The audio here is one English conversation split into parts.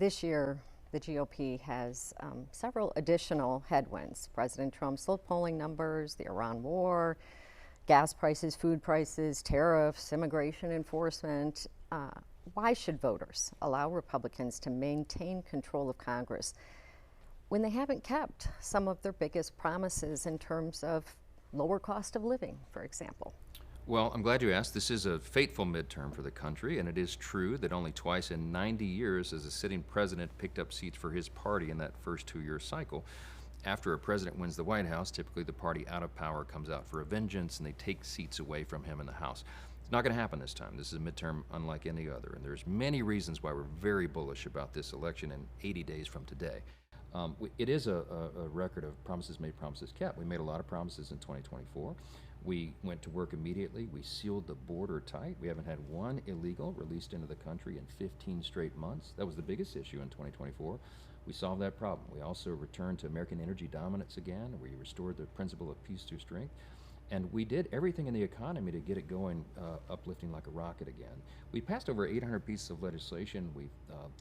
this year, the GOP has several additional headwinds. President Trump's low polling numbers, the Iran war, gas prices, food prices, tariffs, immigration enforcement. Why should voters allow Republicans to maintain control of Congress when they haven't kept some of their biggest promises in terms of lower cost of living, for example? Well, I'm glad you asked. This is a fateful midterm for the country, and it is true that only twice in 90 years has a sitting president picked up seats for his party in that first two-year cycle. After a president wins the White House, typically the party out of power comes out for a vengeance, and they take seats away from him in the House. It's not going to happen this time. This is a midterm unlike any other, and there's many reasons why we're very bullish about this election in 80 days from today. It is a record of promises made, promises kept. We made a lot of promises in 2024. We went to work immediately. We sealed the border tight. We haven't had one illegal released into the country in 15 straight months. That was the biggest issue in 2024. We solved that problem. We also returned to American energy dominance again. We restored the principle of peace through strength. And we did everything in the economy to get it going, uplifting like a rocket again. We passed over 800 pieces of legislation. We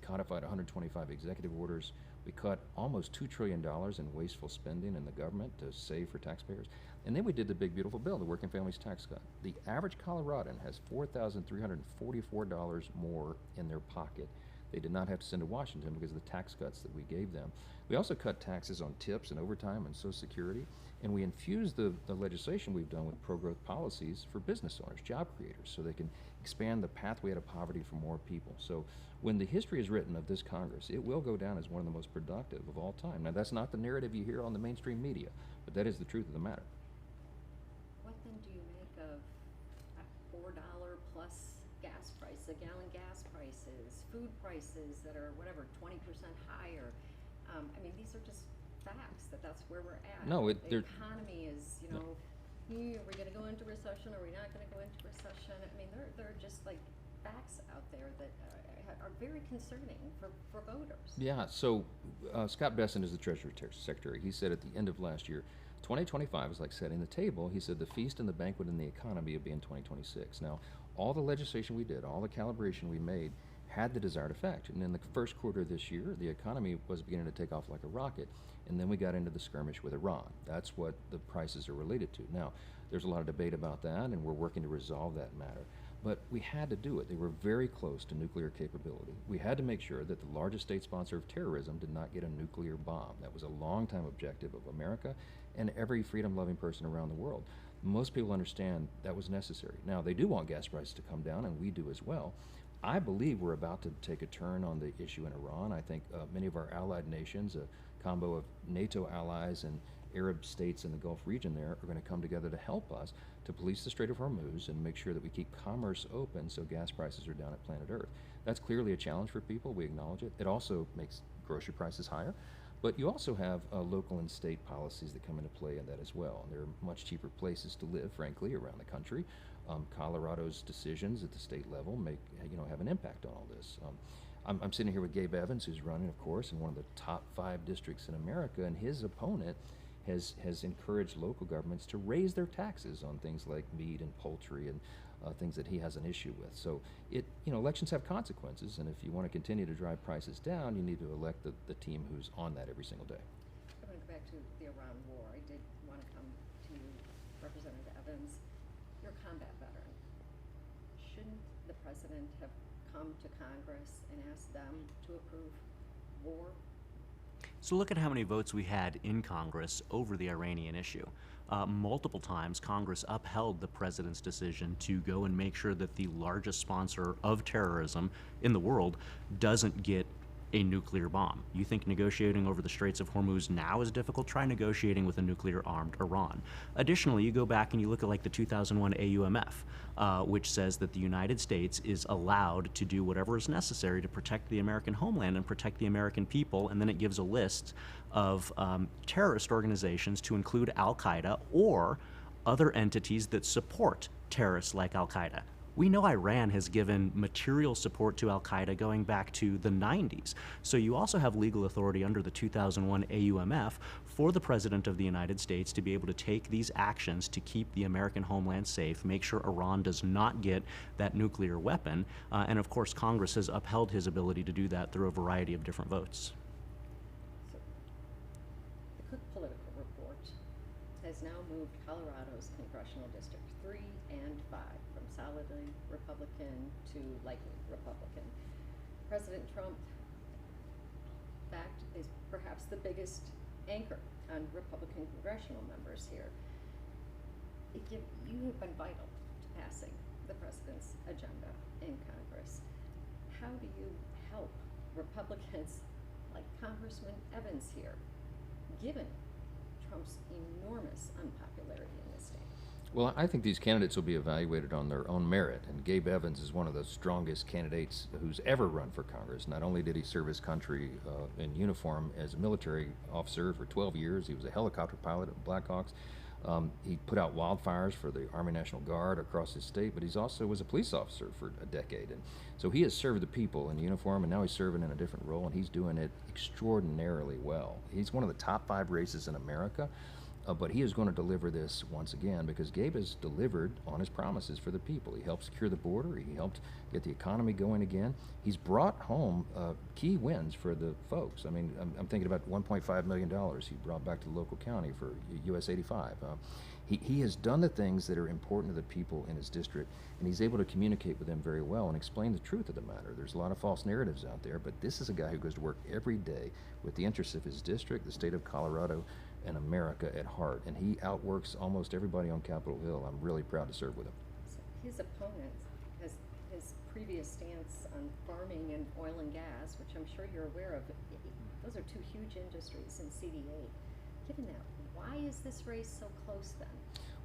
codified 125 executive orders. We cut almost $2 trillion in wasteful spending in the government to save for taxpayers. And then we did the big, beautiful bill, the Working Families Tax Cut. The average Coloradan has $4,344 more in their pocket. They did not have to send to Washington because of the tax cuts that we gave them. We also cut taxes on tips and overtime and Social Security, and we infused the legislation we've done with pro-growth policies for business owners, job creators, so they can expand the pathway out of poverty for more people. So when the history is written of this Congress, it will go down as one of the most productive of all time. Now, that's not the narrative you hear on the mainstream media, but that is the truth of the matter. What then do you make of $4 plus gas price, a gallon gas prices, food prices that are whatever, 20% higher? I mean, these are just facts that's where we're at. No, the economy is, you know, are we going to go into recession? Are we not going to go into recession? I mean, there are just like facts out there that are very concerning for voters. Yeah, so Scott Bessent is the Treasury Secretary. He said at the end of last year, 2025 is like setting the table. He said the feast and the banquet in the economy will be in 2026. Now, all the legislation we did, all the calibration we made, had the desired effect. And in the first quarter of this year, the economy was beginning to take off like a rocket. And then we got into the skirmish with Iran. That's what the prices are related to. Now, there's a lot of debate about that, and we're working to resolve that matter. But we had to do it. They were very close to nuclear capability. We had to make sure that the largest state sponsor of terrorism did not get a nuclear bomb. That was a long-time objective of America and every freedom-loving person around the world. Most people understand that was necessary. Now, they do want gas prices to come down, and we do as well. I believe we're about to take a turn on the issue in Iran. I think many of our allied nations, a combo of NATO allies and Arab states in the Gulf region there, are going to come together to help us to police the Strait of Hormuz and make sure that we keep commerce open so gas prices are down at planet Earth. That's clearly a challenge for people. We acknowledge it. It also makes grocery prices higher. But you also have local and state policies that come into play in that as well. And there are much cheaper places to live, frankly, around the country. Colorado's decisions at the state level have an impact on all this. I'm sitting here with Gabe Evans, who's running, of course, in one of the top 5 districts in America, and his opponent has encouraged local governments to raise their taxes on things like meat and poultry and things that he has an issue with. So elections have consequences, and if you want to continue to drive prices down, you need to elect the team who's on that every single day. I'm going to go back to the Iran war. I did want to come to you, Representative Evans. You're a combat veteran. Shouldn't the president have come to Congress and asked them to approve war? So look at how many votes we had in Congress over the Iranian issue. Multiple times, Congress upheld the president's decision to go and make sure that the largest sponsor of terrorism in the world doesn't get a nuclear bomb. You think negotiating over the Straits of Hormuz now is difficult? Try negotiating with a nuclear-armed Iran. Additionally, you go back and you look at like the 2001 AUMF, which says that the United States is allowed to do whatever is necessary to protect the American homeland and protect the American people, and then it gives a list of terrorist organizations to include Al-Qaeda or other entities that support terrorists like Al-Qaeda. We know Iran has given material support to al-Qaeda going back to the 90s. So you also have legal authority under the 2001 AUMF for the President of the United States to be able to take these actions to keep the American homeland safe, make sure Iran does not get that nuclear weapon, and of course Congress has upheld his ability to do that through a variety of different votes. So, the Cook Political Report has now moved Colorado's Congressional District 3 and 5 from solidly Republican to likely Republican. President Trump, in fact, is perhaps the biggest anchor on Republican congressional members here. You have been vital to passing the president's agenda in Congress. How do you help Republicans like Congressman Evans here, given Trump's enormous unpopularity in this state? Well, I think these candidates will be evaluated on their own merit, and Gabe Evans is one of the strongest candidates who's ever run for Congress. Not only did he serve his country in uniform as a military officer for 12 years, he was a helicopter pilot at Blackhawks. He put out wildfires for the Army National Guard across his state, but he's also was a police officer for a decade. And so he has served the people in uniform, and now he's serving in a different role, and he's doing it extraordinarily well. He's one of the top 5 races in America. But he is going to deliver this once again, because Gabe has delivered on his promises for the people. He helped secure the border. He helped get the economy going again. He's brought home key wins for the folks. I mean, I'm thinking about $1.5 million he brought back to the local county for US 85. He has done the things that are important to the people in his district, and he's able to communicate with them very well and explain the truth of the matter. There's a lot of false narratives out there, but this is a guy who goes to work every day with the interests of his district, the state of Colorado, and America at heart, and he outworks almost everybody on Capitol Hill. I'm really proud to serve with him. So his opponent has his previous stance on farming and oil and gas, which I'm sure you're aware of. Those are 2 huge industries in CD8. Given that, why is this race so close then?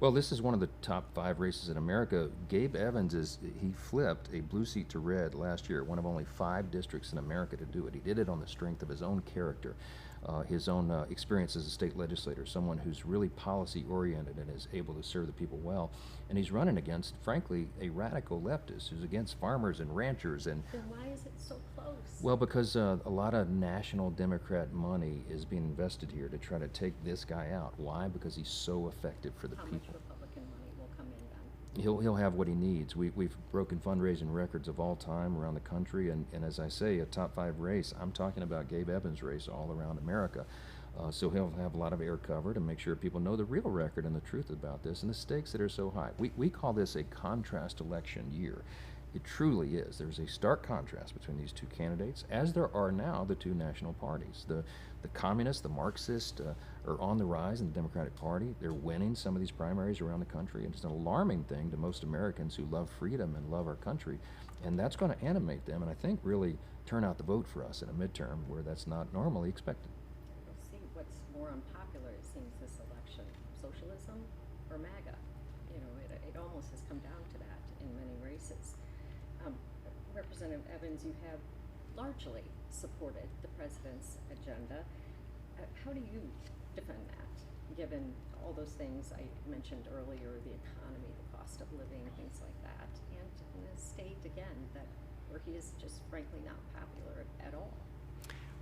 Well, this is one of the top 5 races in America. Gabe Evans he flipped a blue seat to red last year, one of only 5 districts in America to do it. He did it on the strength of his own character, his own experience as a state legislator, someone who's really policy oriented and is able to serve the people well. And he's running against, frankly, a radical leftist who's against farmers and ranchers. And then why is it so close? well, because a lot of national Democrat money is being invested here to try to take this guy out. Why? Because he's so effective for the How people. much Republican money will come in then? He'll have what he needs. We've broken fundraising records of all time around the country, and as I say, a top 5 race. I'm talking about Gabe Evans' race all around America. So he'll have a lot of air cover to make sure people know the real record and the truth about this and the stakes that are so high. We call this a contrast election year. It truly is. There's a stark contrast between these 2 candidates, as there are now the 2 national parties. The communists, the Marxists are on the rise in the Democratic Party. They're winning some of these primaries around the country, and it's an alarming thing to most Americans who love freedom and love our country. And that's going to animate them, and I think really turn out the vote for us in a midterm where that's not normally expected. We'll see what's more unpopular, it seems, this election. Socialism or MAGA? You know, it almost has come down to that in many races. Representative Evans, you have largely supported the president's agenda. How do you defend that, given all those things I mentioned earlier, the economy, the cost of living, things like that, and in a state, again, where he is just frankly not popular at all?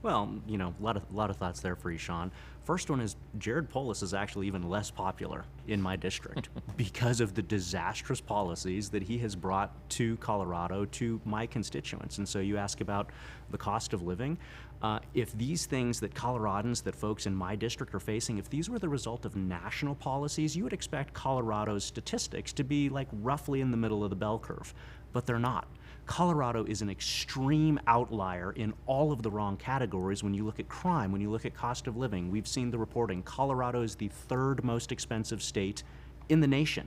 Well, you know, a lot of thoughts there for you, Sean. First one is Jared Polis is actually even less popular in my district because of the disastrous policies that he has brought to Colorado, to my constituents. And so you ask about the cost of living. If these things that Coloradans, that folks in my district are facing, if these were the result of national policies, you would expect Colorado's statistics to be like roughly in the middle of the bell curve, but they're not. Colorado is an extreme outlier in all of the wrong categories when you look at crime, when you look at cost of living. We've seen the reporting. Colorado is the 3rd most expensive state in the nation.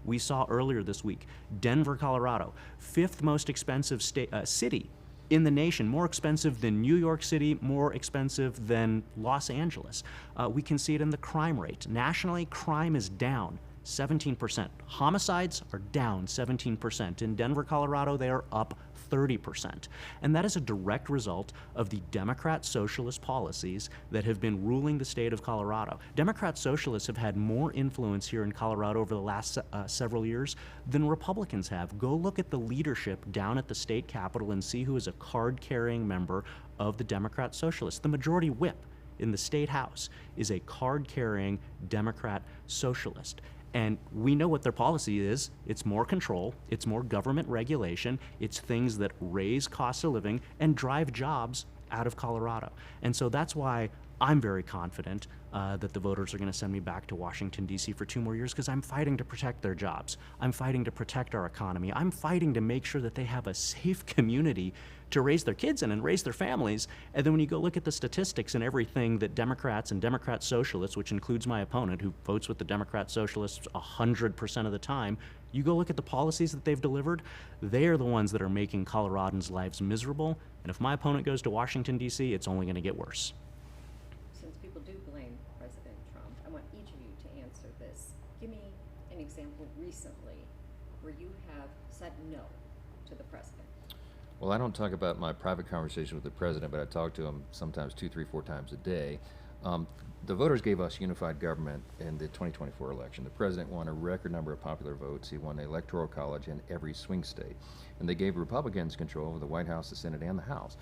We saw earlier this week, Denver, Colorado, 5th most expensive city in the nation, more expensive than New York City, more expensive than Los Angeles. We can see it in the crime rate. Nationally, crime is down. 17%. Homicides are down 17%. In Denver, Colorado, they are up 30%. And that is a direct result of the Democrat socialist policies that have been ruling the state of Colorado. Democrat socialists have had more influence here in Colorado over the last several years than Republicans have. Go look at the leadership down at the state capitol and see who is a card-carrying member of the Democrat socialists. The majority whip in the state house is a card-carrying Democrat socialist. And we know what their policy is. It's more control, it's more government regulation, it's things that raise costs of living and drive jobs out of Colorado. And so that's why I'm very confident that the voters are going to send me back to Washington, D.C. for 2 more years, because I'm fighting to protect their jobs. I'm fighting to protect our economy. I'm fighting to make sure that they have a safe community to raise their kids in and raise their families. And then when you go look at the statistics and everything that Democrats and Democrat socialists, which includes my opponent who votes with the Democrat socialists 100% of the time, you go look at the policies that they've delivered, they are the ones that are making Coloradans' lives miserable. And if my opponent goes to Washington, D.C., it's only going to get worse. Since people do blame President Trump, I want each of you to answer this. Give me an example recently where you have said no to the president. Well, I don't talk about my private conversation with the president, but I talk to him sometimes 2, 3, 4 times a day. The voters gave us unified government in the 2024 election. The president won a record number of popular votes. He won the Electoral College in every swing state. And they gave Republicans control over the White House, the Senate, and the House.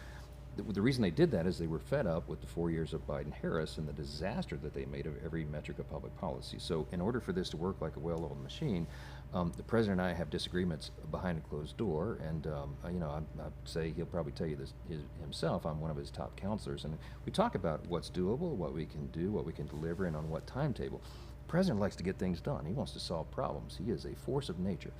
The reason they did that is they were fed up with the 4 years of Biden-Harris and the disaster that they made of every metric of public policy. So in order for this to work like a well-oiled machine, the president and I have disagreements behind a closed door, and I'd say he'll probably tell you this himself. I'm one of his top counselors, and we talk about what's doable, what we can do, what we can deliver, and on what timetable. The president likes to get things done. He wants to solve problems. He is a force of nature.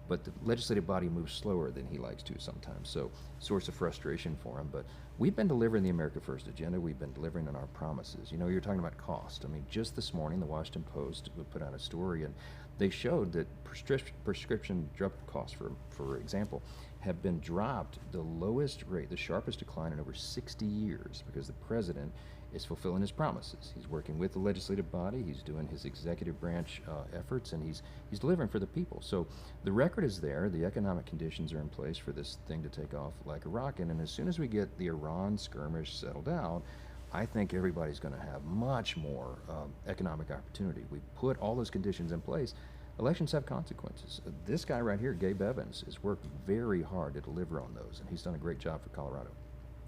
But the legislative body moves slower than he likes to sometimes, so source of frustration for him. But we've been delivering the America First agenda. We've been delivering on our promises. You know, you're talking about cost. I mean, just this morning, the Washington Post put out a story, and they showed that prescription drug costs, for example, have been dropped the lowest rate, the sharpest decline in over 60 years, because the president is fulfilling his promises. He's working with the legislative body, he's doing his executive branch efforts, and he's delivering for the people. So the record is there, the economic conditions are in place for this thing to take off like a rocket, and as soon as we get the Iran skirmish settled out, I think everybody's going to have much more economic opportunity. We put all those conditions in place. Elections have consequences. This guy right here, Gabe Evans, has worked very hard to deliver on those, and he's done a great job for Colorado.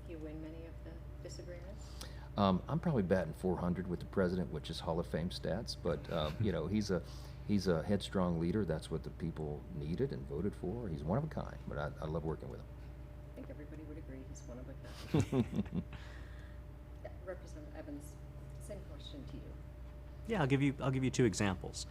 Do you win many of the disagreements? I'm probably batting 400 with the president, which is Hall of Fame stats, but he's a headstrong leader. That's what the people needed and voted for. He's one of a kind, but I love working with him. I think everybody would agree he's one of a kind. Representative Evans, same question to you. Yeah, I'll give you 2 examples.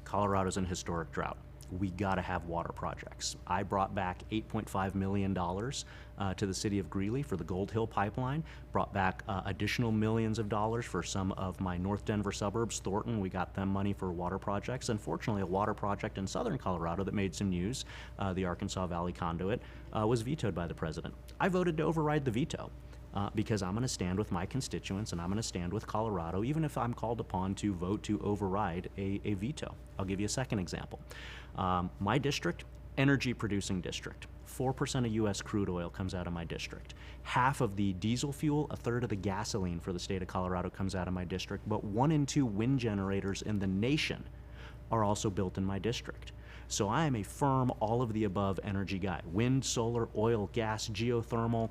Colorado's in historic drought. We got to have water projects. I brought back $8.5 million to the city of Greeley for the Gold Hill pipeline, brought back additional millions of dollars for some of my North Denver suburbs. Thornton, we got them money for water projects. Unfortunately, a water project in southern Colorado that made some news, the Arkansas Valley Conduit, was vetoed by the president. I voted to override the veto. Because I'm going to stand with my constituents and I'm going to stand with Colorado, even if I'm called upon to vote to override a veto. I'll give you a second example. My district, energy producing district. 4% of U.S. crude oil comes out of my district. Half of the diesel fuel, a third of the gasoline for the state of Colorado comes out of my district, but 1 in 2 wind generators in the nation are also built in my district. So I am a firm all of the above energy guy. Wind, solar, oil, gas, geothermal.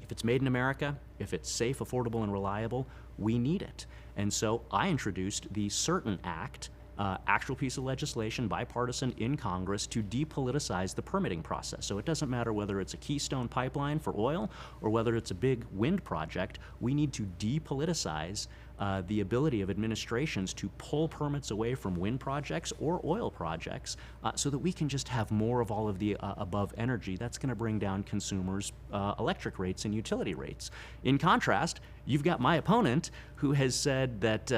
If it's made in America, if it's safe, affordable, and reliable, we need it. And so I introduced the Certain Act, actual piece of legislation, bipartisan in Congress, to depoliticize the permitting process. So it doesn't matter whether it's a Keystone pipeline for oil or whether it's a big wind project, we need to depoliticize the ability of administrations to pull permits away from wind projects or oil projects so that we can just have more of all of the above energy. That's going to bring down consumers' electric rates and utility rates. In contrast, you've got my opponent who has said that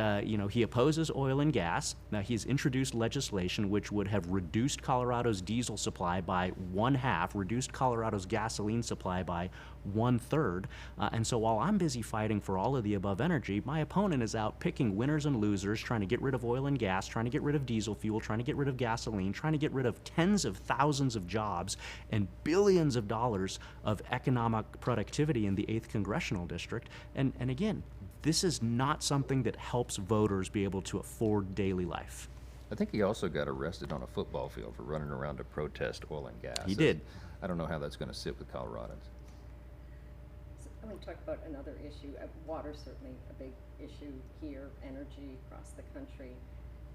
he opposes oil and gas. Now, he's introduced legislation which would have reduced Colorado's diesel supply by 1/2, reduced Colorado's gasoline supply by 1/3. And so while I'm busy fighting for all of the above energy, my opponent opponent is out picking winners and losers, trying to get rid of oil and gas, trying to get rid of diesel fuel, trying to get rid of gasoline, trying to get rid of tens of thousands of jobs and billions of dollars of economic productivity in the 8th Congressional District. And again, this is not something that helps voters be able to afford daily life. I think he also got arrested on a football field for running around to protest oil and gas. He did. I don't know how that's going to sit with Coloradans. So I want to talk about another issue. Water certainly a big issue here, energy across the country.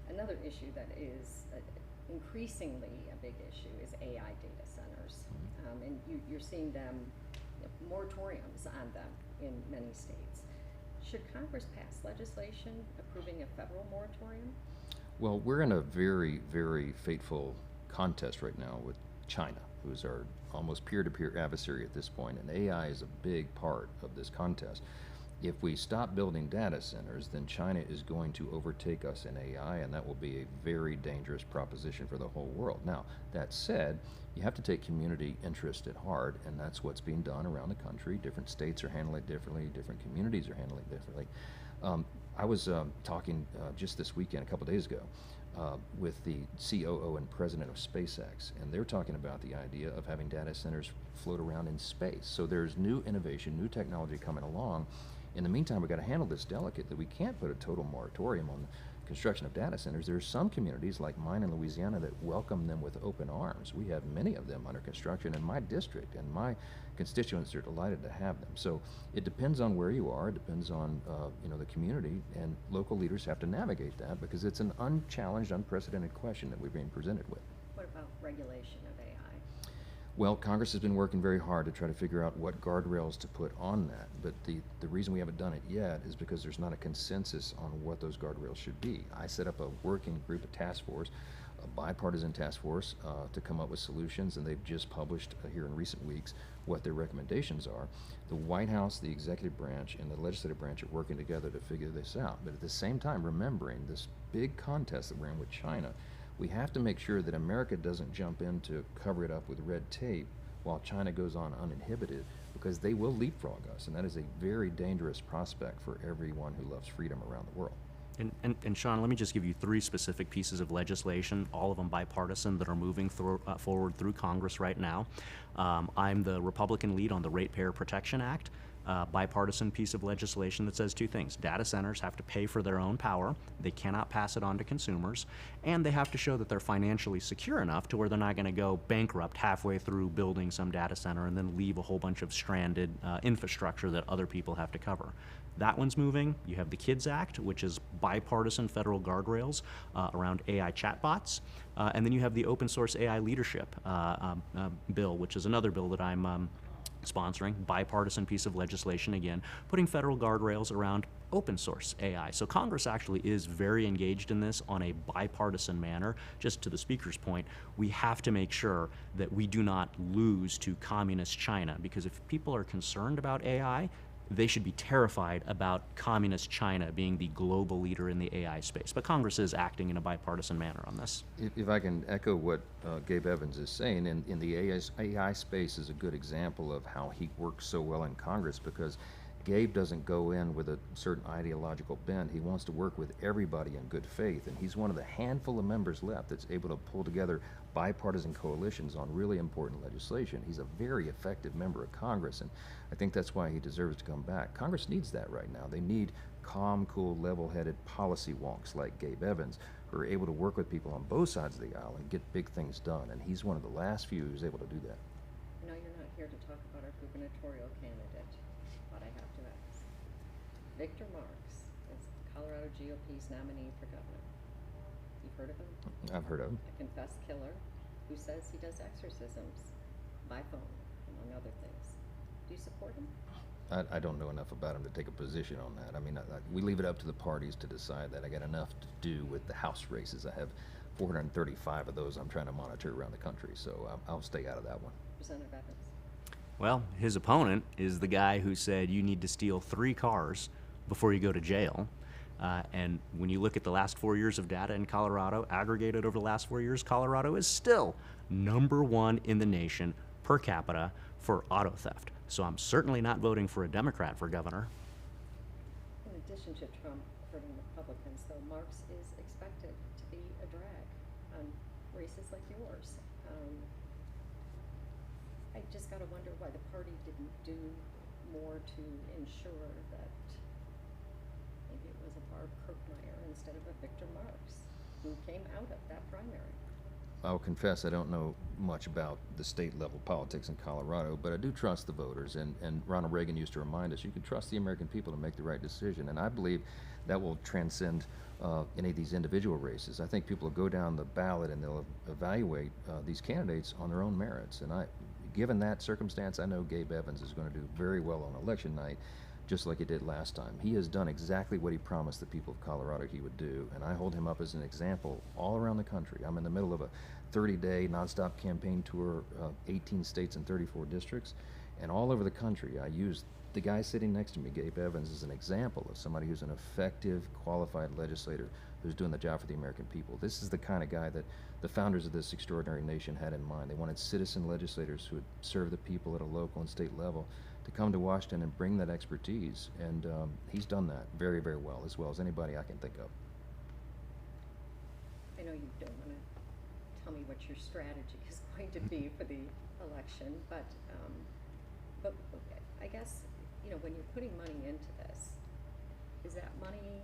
Another issue that is increasingly a big issue is AI data centers. And you're seeing them, moratoriums on them in many states. Should Congress pass legislation approving a federal moratorium? Well, we're in a very, very fateful contest right now with China, who's our almost peer-to-peer adversary at this point, and AI is a big part of this contest. If we stop building data centers, then China is going to overtake us in AI, and that will be a very dangerous proposition for the whole world. Now, that said, you have to take community interest at heart, and that's what's being done around the country. Different states are handling it differently, different communities are handling it differently. I was talking just this weekend, a couple days ago, with the COO and president of SpaceX, and they're talking about the idea of having data centers float around in space. So there's new innovation, new technology coming along. In the meantime, we've got to handle this delicate that we can't put a total moratorium on the construction of data centers. There are some communities like mine in Louisiana that welcome them with open arms. We have many of them under construction in my district, and my constituents are delighted to have them. So it depends on where you are, it depends on the community, and local leaders have to navigate that because it's an unchallenged, unprecedented question that we're being presented with. What about regulation of AI? Well, Congress has been working very hard to try to figure out what guardrails to put on that, but the reason we haven't done it yet is because there's not a consensus on what those guardrails should be. I set up a working group, a task force, a bipartisan task force to come up with solutions, and they've just published here in recent weeks what their recommendations are. The White House, the executive branch, and the legislative branch are working together to figure this out, but at the same time remembering this big contest that we're in with China. We have to make sure that America doesn't jump in to cover it up with red tape while China goes on uninhibited, because they will leapfrog us, and that is a very dangerous prospect for everyone who loves freedom around the world. And Sean, let me just give you 3 specific pieces of legislation, all of them bipartisan, that are moving forward through Congress right now. I'm the Republican lead on the Ratepayer Protection Act. Bipartisan piece of legislation that says 2 things. Data centers have to pay for their own power, they cannot pass it on to consumers, and they have to show that they're financially secure enough to where they're not going to go bankrupt halfway through building some data center and then leave a whole bunch of stranded infrastructure that other people have to cover. That one's moving. You have the KIDS Act, which is bipartisan federal guardrails around AI chatbots. And then you have the open source AI leadership bill, which is another bill that I'm sponsoring, bipartisan piece of legislation, again, putting federal guardrails around open source AI. So Congress actually is very engaged in this on a bipartisan manner. Just to the speaker's point, we have to make sure that we do not lose to communist China, because if people are concerned about AI, they should be terrified about communist China being the global leader in the AI space. But Congress is acting in a bipartisan manner on this. If I can echo what Gabe Evans is saying, in the AI space is a good example of how he works so well in Congress, because Gabe doesn't go in with a certain ideological bent. He wants to work with everybody in good faith, and he's one of the handful of members left that's able to pull together bipartisan coalitions on really important legislation. He's a very effective member of Congress, and I think that's why he deserves to come back. Congress needs that right now. They need calm, cool, level-headed policy wonks like Gabe Evans, who are able to work with people on both sides of the aisle and get big things done, and he's one of the last few who's able to do that. I know you're not here to talk about our gubernatorial candidate, but I have to ask. Victor Marks is Colorado GOP's nominee for governor. You've heard of him? I've heard of him. A confessed killer who says he does exorcisms by phone, among other things. Do you support him? I don't know enough about him to take a position on that. I mean, we leave it up to the parties to decide that. I got enough to do with the House races. I have 435 of those I'm trying to monitor around the country, so I'll stay out of that one. Representative Evans. Well, his opponent is the guy who said you need to steal 3 cars before you go to jail. And when you look at the last 4 years of data in Colorado, aggregated over the last 4 years, Colorado is still #1 in the nation per capita for auto theft. So I'm certainly not voting for a Democrat for governor. In addition to Trump hurting Republicans, though. Marx is expected to be a drag on races like yours. I just gotta wonder why the party didn't do more to ensure that maybe it was a Barb Kirkmeyer instead of a Victor Marx who came out of that primary. I'll confess I don't know much about the state level politics in Colorado, but I do trust the voters, and Ronald Reagan used to remind us you can trust the American people to make the right decision, and I believe that will transcend any of these individual races. I think people will go down the ballot and they'll evaluate these candidates on their own merits, and given that circumstance, I know Gabe Evans is going to do very well on election night, just like he did last time. He has done exactly what he promised the people of Colorado he would do, and I hold him up as an example all around the country. I'm in the middle of a 30-day nonstop campaign tour, 18 states and 34 districts, and all over the country I use the guy sitting next to me, Gabe Evans, as an example of somebody who's an effective, qualified legislator who's doing the job for the American people. This is the kind of guy that the founders of this extraordinary nation had in mind. They wanted citizen legislators who would serve the people at a local and state level to come to Washington and bring that expertise, and he's done that very, very well as anybody I can think of. I know you don't want to tell me what your strategy is going to be for the election, but I guess, you know, when you're putting money into this, is that money,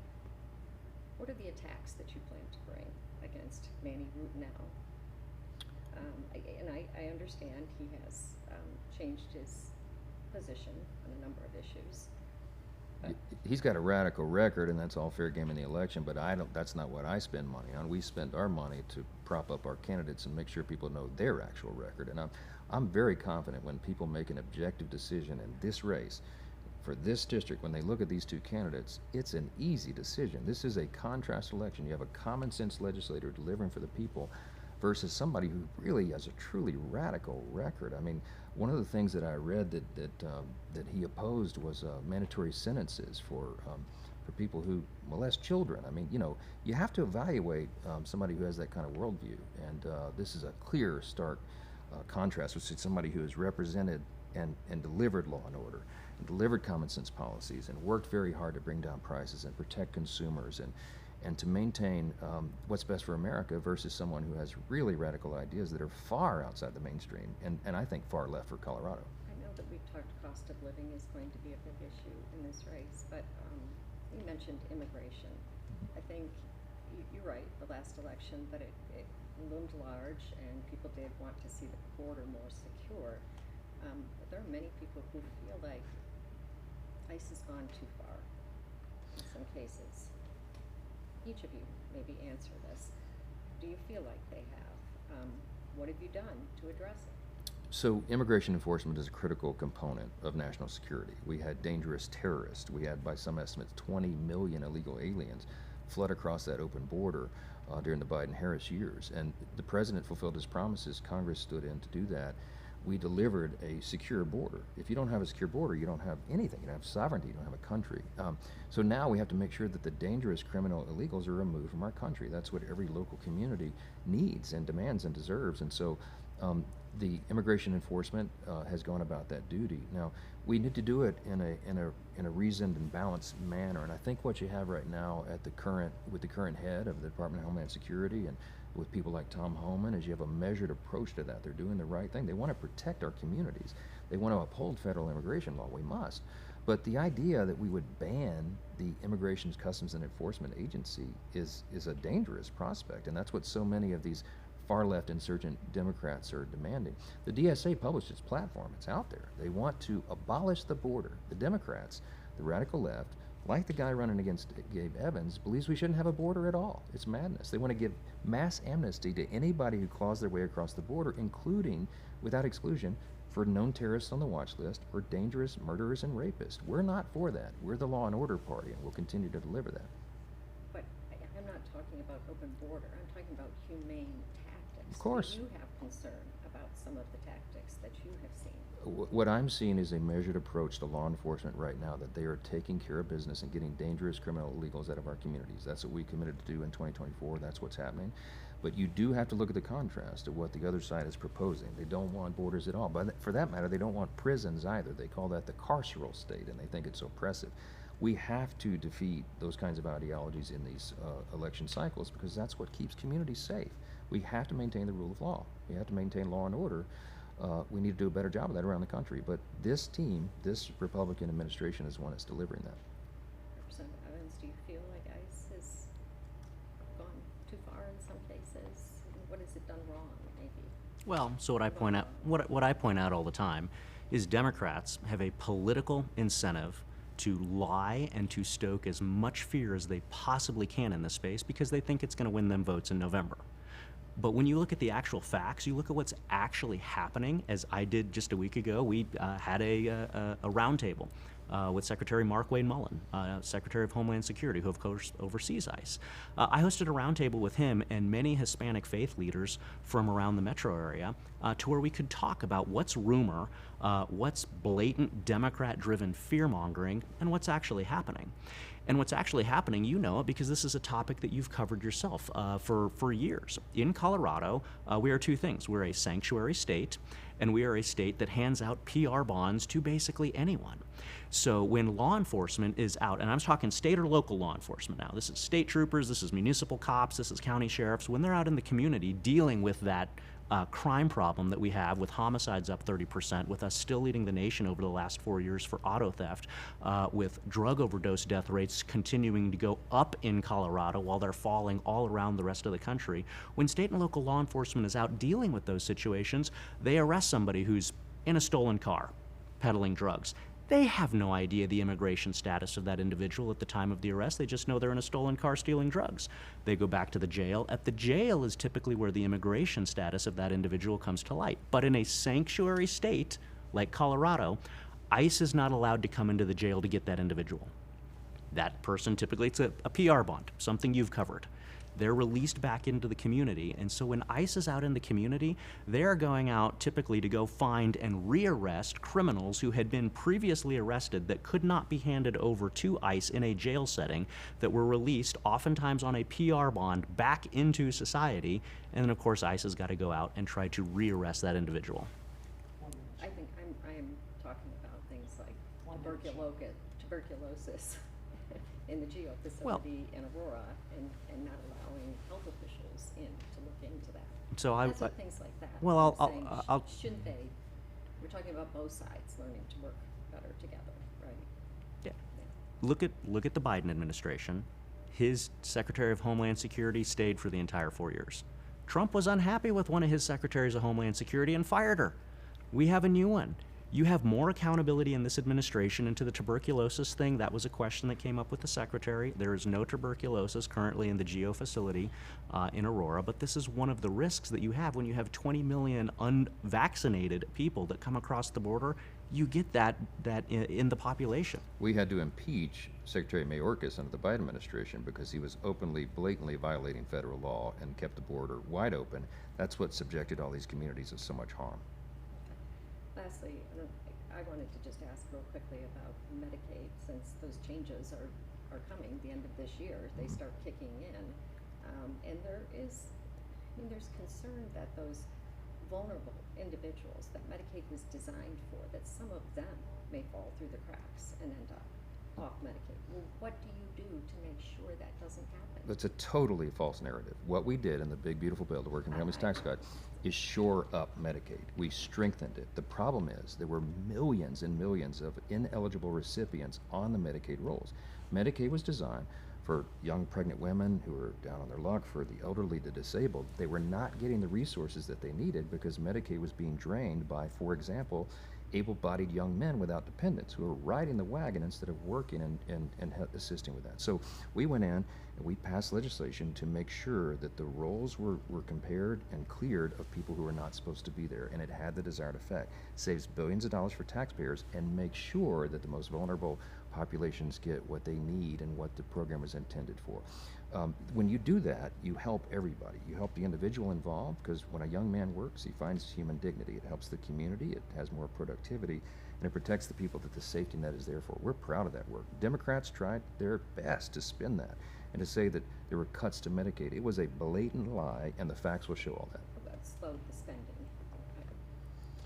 what are the attacks that you plan to bring against Manny Rutinel? I understand he has changed his position on a number of issues. He's got a radical record, and that's all fair game in the election, but that's not what I spend money on. We spend our money to prop up our candidates and make sure people know their actual record. And I'm very confident when people make an objective decision in this race, for this district, when they look at these two candidates, it's an easy decision. This is a contrast election. You have a common sense legislator delivering for the people versus somebody who really has a truly radical record. I mean, one of the things that I read that he opposed was mandatory sentences for people who molest children. I mean, you know, you have to evaluate somebody who has that kind of worldview, and this is a clear, stark contrast with somebody who has represented and delivered law and order, and delivered common sense policies, and worked very hard to bring down prices and protect consumers and to maintain what's best for America, versus someone who has really radical ideas that are far outside the mainstream and I think far left for Colorado. I know that we've talked cost of living is going to be a big issue in this race, but you mentioned immigration. I think you're right, the last election, but it loomed large and people did want to see the border more secure. But there are many people who feel like ICE has gone too far in some cases. Each of you maybe answer this. Do you feel like they have? What have you done to address it? So immigration enforcement is a critical component of national security. We had dangerous terrorists. We had, by some estimates, 20 million illegal aliens flood across that open border during the Biden-Harris years. And the president fulfilled his promises. Congress stood in to do that. We delivered a secure border. If you don't have a secure border, you don't have anything. You don't have sovereignty, you don't have a country. So now we have to make sure that the dangerous criminal illegals are removed from our country. That's what every local community needs and demands and deserves. And so the immigration enforcement has gone about that duty. Now, we need to do it in a reasoned and balanced manner. And I think what you have right now at with the current head of the Department of Homeland Security and with people like Tom Homan is you have a measured approach to that. They're doing the right thing. They want to protect our communities. They want to uphold federal immigration law. We must. But the idea that we would ban the Immigration, Customs, and Enforcement Agency is a dangerous prospect, and that's what so many of these far-left insurgent Democrats are demanding. The DSA published its platform. It's out there. They want to abolish the border. The Democrats, the radical left, like the guy running against Gabe Evans, believes we shouldn't have a border at all. It's madness. They want to give mass amnesty to anybody who claws their way across the border, including, without exclusion, for known terrorists on the watch list or dangerous murderers and rapists. We're not for that. We're the law and order party, and we'll continue to deliver that. But I'm not talking about open border. I'm talking about humane tactics. Of course. Do you have concern about some of the tactics that you have seen? What I'm seeing is a measured approach to law enforcement right now, that they are taking care of business and getting dangerous criminal illegals out of our communities. That's what we committed to do in 2024. That's what's happening. But you do have to look at the contrast of what the other side is proposing. They don't want borders at all. But for that matter, they don't want prisons either. They call that the carceral state, and they think it's oppressive. We have to defeat those kinds of ideologies in these election cycles because that's what keeps communities safe. We have to maintain the rule of law. We have to maintain law and order. We need to do a better job of that around the country. But this team, this Republican administration is the one that's delivering that. Representative Evans, do you feel like ICE has gone too far in some cases? What has it done wrong, maybe? Well, so what I point out, what I point out all the time is Democrats have a political incentive to lie and to stoke as much fear as they possibly can in this space because they think it's going to win them votes in November. But when you look at the actual facts, you look at what's actually happening, as I did just a week ago, we had a roundtable with Secretary Mark Wayne Mullen, Secretary of Homeland Security, who of course oversees ICE. I hosted a roundtable with him and many Hispanic faith leaders from around the metro area to where we could talk about what's rumor, what's blatant Democrat-driven fear-mongering, and what's actually happening. And what's actually happening, you know it because this is a topic that you've covered yourself for years. In Colorado, we are two things. We're a sanctuary state, and we are a state that hands out PR bonds to basically anyone. So when law enforcement is out, and I'm talking state or local law enforcement now, this is state troopers, this is municipal cops, this is county sheriffs, when they're out in the community dealing with that crime problem that we have with homicides up 30%, with us still leading the nation over the last 4 years for auto theft, with drug overdose death rates continuing to go up in Colorado while they're falling all around the rest of the country. When state and local law enforcement is out dealing with those situations, they arrest somebody who's in a stolen car, peddling drugs. They have no idea the immigration status of that individual at the time of the arrest. They just know they're in a stolen car stealing drugs. They go back to the jail. At the jail is typically where the immigration status of that individual comes to light. But in a sanctuary state like Colorado, ICE is not allowed to come into the jail to get that individual. That person, typically it's a PR bond, something you've covered. They're released back into the community, and so when ICE is out in the community, they're going out typically to go find and rearrest criminals who had been previously arrested that could not be handed over to ICE in a jail setting, that were released oftentimes on a PR bond back into society, and then of course ICE has got to go out and try to rearrest that individual. I think I am talking about things like tuberculosis in the GEO facility in Aurora, and not allowing health officials in to look into that. So That's what things like that. Well, I'm saying, I'll shouldn't they? We're talking about both sides learning to work better together, right? Yeah. Look at the Biden administration. His Secretary of Homeland Security stayed for the entire 4 years. Trump was unhappy with one of his secretaries of Homeland Security and fired her. We have a new one. You have more accountability in this administration into the tuberculosis thing. That was a question that came up with the secretary. There is no tuberculosis currently in the GEO facility in Aurora, but this is one of the risks that you have when you have 20 million unvaccinated people that come across the border. You get that in the population. We had to impeach Secretary Mayorkas under the Biden administration because he was openly, blatantly violating federal law and kept the border wide open. That's what subjected all these communities to so much harm. Lastly, I wanted to just ask real quickly about Medicaid, since those changes are coming the end of this year. They start kicking in, and there's concern that those vulnerable individuals that Medicaid was designed for, that some of them may fall through the cracks and end up off Medicaid. Well, what do you do to make sure that doesn't happen? That's a totally false narrative. What we did in the big beautiful bill, the Working Families Tax Cut, is shore up Medicaid. We strengthened it. The problem is there were millions and millions of ineligible recipients on the Medicaid rolls. Medicaid was designed for young pregnant women who were down on their luck, for the elderly, the disabled. They were not getting the resources that they needed because Medicaid was being drained by, for example, able-bodied young men without dependents who are riding the wagon instead of working and assisting with that. So we went in and we passed legislation to make sure that the rolls were compared and cleared of people who were not supposed to be there, and it had the desired effect. Saves billions of dollars for taxpayers and makes sure that the most vulnerable populations get what they need and what the program is intended for. When you do that, you help everybody. You help the individual involved, because when a young man works, he finds human dignity. It helps the community, it has more productivity, and it protects the people that the safety net is there for. We're proud of that work. Democrats tried their best to spin that and to say that there were cuts to Medicaid. It was a blatant lie, and the facts will show all that. Well, that slowed the spending.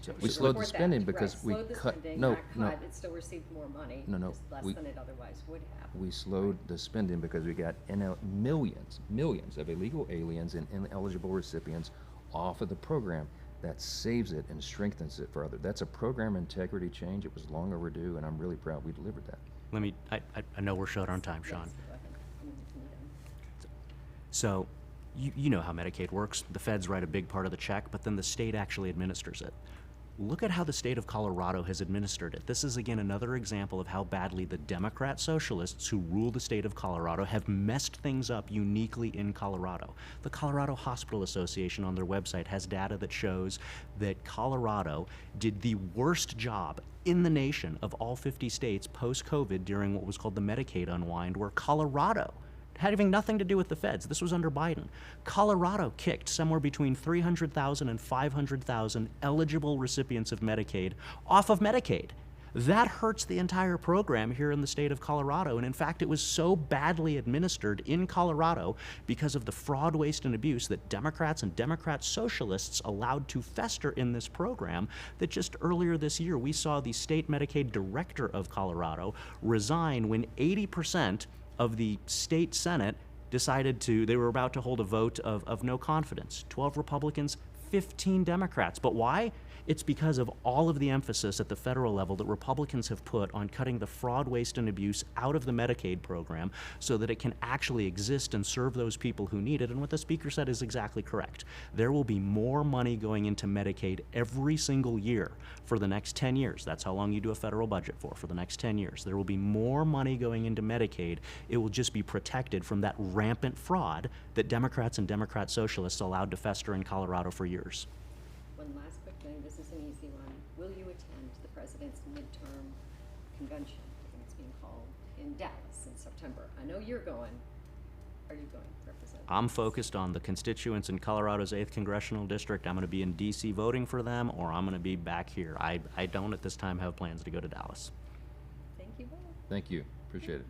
Okay. So We we should slowed the report that. spending because Right, we slowed the cut, spending, no, not no, cut, it still received more money. No, just less we- than it otherwise would have. we slowed the spending because we got millions of illegal aliens and ineligible recipients off of the program. That saves it and strengthens it for others. That's a program integrity change. It was long overdue, and I'm really proud we delivered that. I know we're short on time, Sean. Yes, go ahead. I mean, So, you know how Medicaid works. The feds write a big part of the check, but then the state actually administers it. Look at how the state of Colorado has administered it. This is, again, another example of how badly the Democrat socialists who rule the state of Colorado have messed things up uniquely in Colorado. The Colorado Hospital Association on their website has data that shows that Colorado did the worst job in the nation of all 50 states post-COVID during what was called the Medicaid unwind, where Colorado, having nothing to do with the feds. This was under Biden. Colorado kicked somewhere between 300,000 and 500,000 eligible recipients of Medicaid off of Medicaid. That hurts the entire program here in the state of Colorado. And in fact, it was so badly administered in Colorado because of the fraud, waste, and abuse that Democrats and Democrat socialists allowed to fester in this program that just earlier this year, we saw the state Medicaid director of Colorado resign when 80% of the state Senate decided they were about to hold a vote of no confidence. 12 Republicans, 15 Democrats. But why? It's because of all of the emphasis at the federal level that Republicans have put on cutting the fraud, waste, and abuse out of the Medicaid program so that it can actually exist and serve those people who need it. And what the speaker said is exactly correct. There will be more money going into Medicaid every single year for the next 10 years. That's how long you do a federal budget for the next 10 years. There will be more money going into Medicaid. It will just be protected from that rampant fraud that Democrats and Democrat socialists allowed to fester in Colorado for years. One last quick thing, this is an easy one. Will you attend the president's midterm convention, I think it's being called, in Dallas in September? I know you're going. Are you going, Representative? I'm focused on the constituents in Colorado's 8th Congressional District. I'm going to be in D.C. voting for them, or I'm going to be back here. I don't at this time have plans to go to Dallas. Thank you both. Thank you. Appreciate it.